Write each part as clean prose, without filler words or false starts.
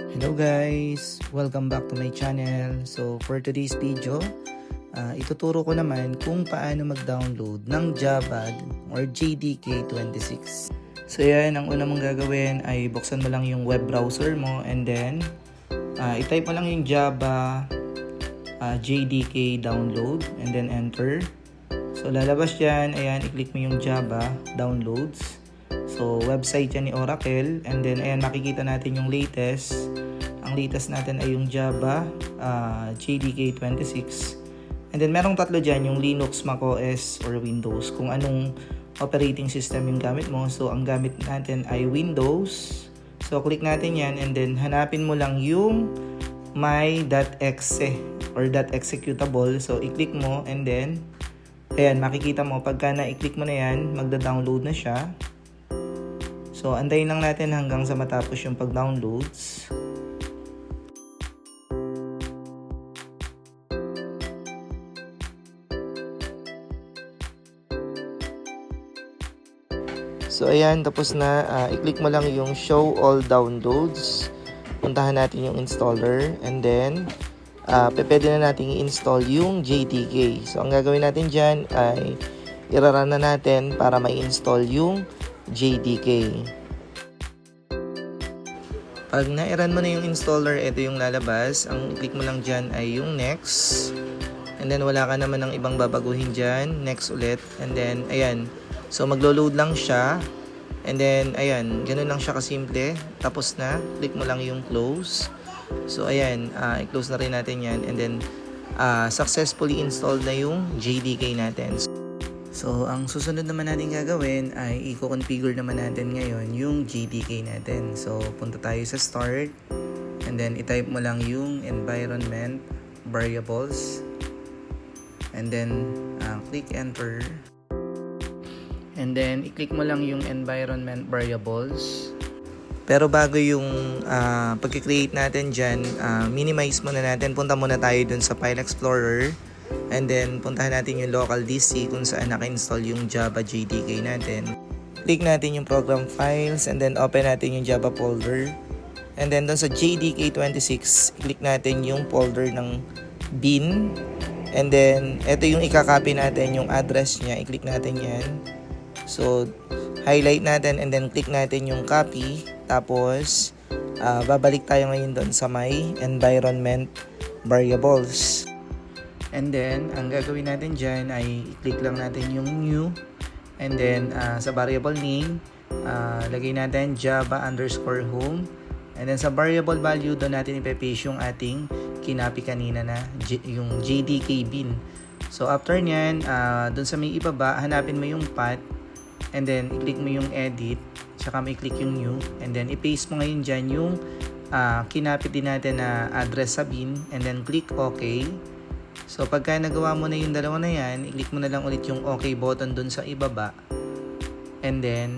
Hello guys! Welcome back to my channel. So for today's video, ituturo ko naman kung paano mag-download ng Java or JDK 26. So yan, ang una mong gagawin ay buksan mo lang yung web browser mo and then i-type mo lang yung Java JDK download and then enter. So lalabas dyan, ayan, i-click mo yung Java downloads. So website yan ni Oracle and then ayan, makikita natin yung latest. Ang latest natin ay yung Java JDK 26. And then merong tatlo dyan, yung Linux, macOS, or Windows. Kung anong operating system yung gamit mo. So ang gamit natin ay Windows. So click natin yan and then hanapin mo lang yung my.exe or .executable. So i-click mo and then ayan, makikita mo pagka na-i-click mo na yan, magda-download na siya. So antayin lang natin hanggang sa matapos yung pag-downloads. So ayan, tapos na. I-click mo lang yung show all downloads. Puntahan natin yung installer and then pwede na natin i-install yung JDK. So ang gagawin natin dyan ay irarun na natin para ma-install yung JDK. Pag na-run mo na yung installer, ito yung lalabas. Ang click mo lang dyan ay yung next. And then wala ka naman ng ibang babaguhin dyan. Next ulit. And then ayan. So maglo-load lang siya. And then ayan, ganun lang siya kasimple. Tapos na. Click mo lang yung close. So ayan, i-close na rin natin yan. And then successfully installed na yung JDK natin. So, ang susunod naman natin gagawin ay i-configure naman natin ngayon yung JDK natin. So, punta tayo sa start and then i-type mo lang yung environment variables and then click enter and then i-click mo lang yung environment variables. Pero bago yung pag-create natin dyan, minimize muna natin. Punta muna tayo dun sa File Explorer. And then, puntahan natin yung local DC kung saan naka-install yung Java JDK natin. Click natin yung program files and then open natin yung Java folder. And then, doon sa JDK 26, click natin yung folder ng bin. And then, ito yung ikakopy natin, yung address niya. I-click natin yan. So, highlight natin and then click natin yung copy. Tapos, babalik tayo ngayon doon sa my environment variables. And then, ang gagawin natin dyan ay i-click lang natin yung new. And then, sa variable name, lagay natin java_home. And then, sa variable value, doon natin ipe-paste yung ating kinapi kanina na yung JDK bin. So, after nyan, doon sa may ibaba, hanapin mo yung path. And then, i-click mo yung edit. Tsaka may click yung new. And then, i-paste mo ngayon dyan yung kinapit din natin na address sa bin. And then, click OK. So, pagka nagawa mo na yung dalawa na yan, i-click mo na lang ulit yung OK button dun sa ibaba. And then,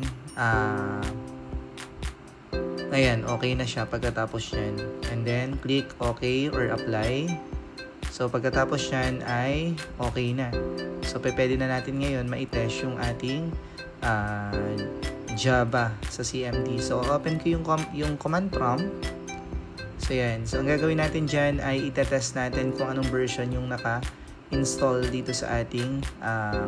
ayan, okay na siya pagkatapos yan. And then, click OK or apply. So, pagkatapos yan ay okay na. So, pwede na natin ngayon ma-test yung ating Java sa CMD. So, open ko yung command prompt. So yan, so ang gagawin natin dyan ay itetest natin kung anong version yung naka-install dito sa ating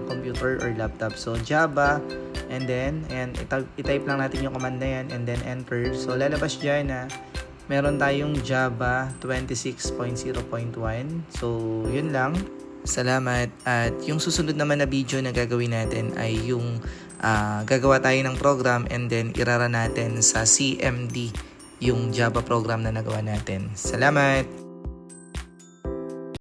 computer or laptop. So Java, and then ayan, i-type lang natin yung command na yan and then enter. So lalabas dyan na meron tayong Java 26.0.1. So yun lang. Salamat. At yung susunod naman na video na gagawin natin ay yung gagawa tayo ng program and then irara natin sa CMD yung Java program na nagawa natin. Salamat!